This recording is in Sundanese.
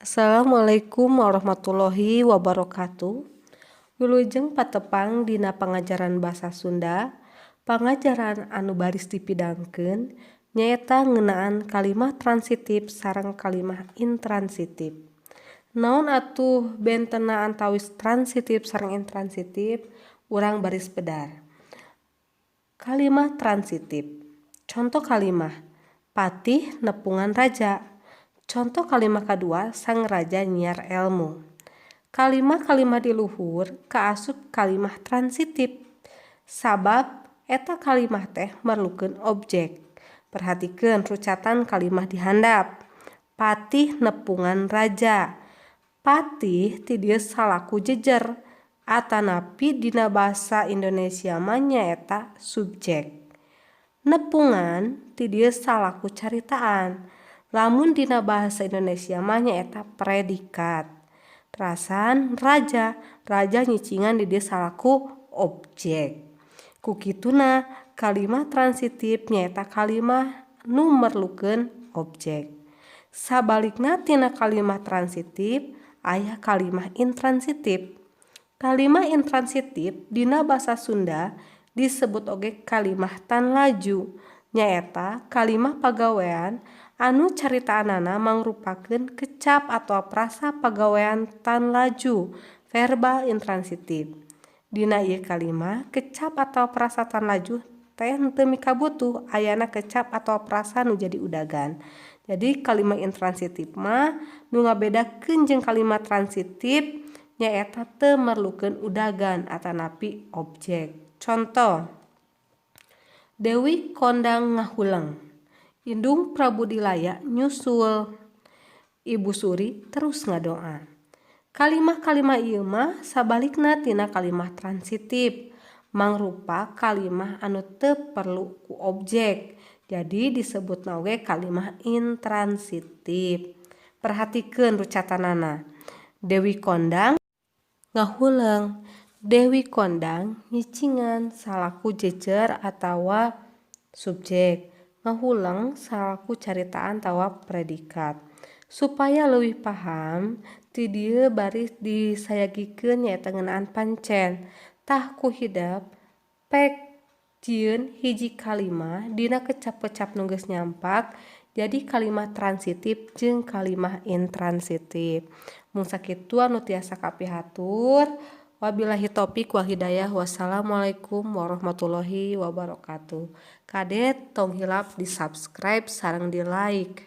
Assalamualaikum warahmatullahi wabarakatuh. Wilujeng patepang dina pangajaran basa Sunda. Pangajaran anu baris dipidangkeun nyaeta ngeunaan kalimah transitif sareng kalimah intransitif. Naon atuh bentena antawis transitif sareng intransitif? Urang baris bedar. Kalimah transitif. Contoh kalimah patih nepungan raja. Contoh kalimah kedua, sang raja nyiar ilmu. Kalimah-kalimah di luhur kaasup kalimah transitif. Sabab eta kalimah teh merlukeun objek. Perhatikeun rucatan kalimah di handap. Patih nepungan raja. Patih ti dieu salaku jejer. Atanapi dina basa Indonesia mah nyaeta subjek. Nepungan ti dieu salaku caritaan. Lamun dina bahasa Indonesia mah nyaeta predikat. Terasan raja nyicingan di dieu salaku objek. Kukituna kalimah transitif nyaeta kalimah nu merlukeun objek. Sabalikna tina kalimah transitif aya kalimah intransitif. Kalimah intransitif dina basa Sunda disebut oge kalimah tan laju. Nyaeta kalimah pagawean anu caritaanana mangrupakeun kecap atau prasa pagawean tan laju, verbal intransitif. Dina ieu kalimah kecap atau prasa tan laju teh teu mika butuh ayana kecap atau prasa nu jadi udagan. Jadi kalimah intransitif mah nu ngabedakeun jeung kalimah transitif nyaeta teu merlukeun udagan atanapi objek. Contoh Dewi kondang ngahuleng. Indung Prabu Dilaya nyusul. Ibu Suri terus ngadoa. Kalimah-kalimah ieu mah sabalikna tina kalimah transitif. Mangrupa kalimah anu teu perlu ku objek. Jadi disebutna oge kalimah intransitif. Perhatikeun rucatanana. Dewi kondang ngahuleng. Dewi kondang nyicingan salaku jejer atawa subjek. Ngahuleng salaku caritaan tawa predikat. Supaya leuwih paham, ti dieu baris disayagikeun nyaeta ngeunaan pancen. Tah ku hidep pek jieun hiji kalimah dina kecap-kecap nu geus nyampak jadi kalimah transitif jeung kalimah intransitif. Mun sakitu anu tiasa kapihatur. Wabillahi taufiq wal hidayah. Wassalamualaikum warahmatullahi wabarakatuh. Kade tong hilap di subscribe sareng di like.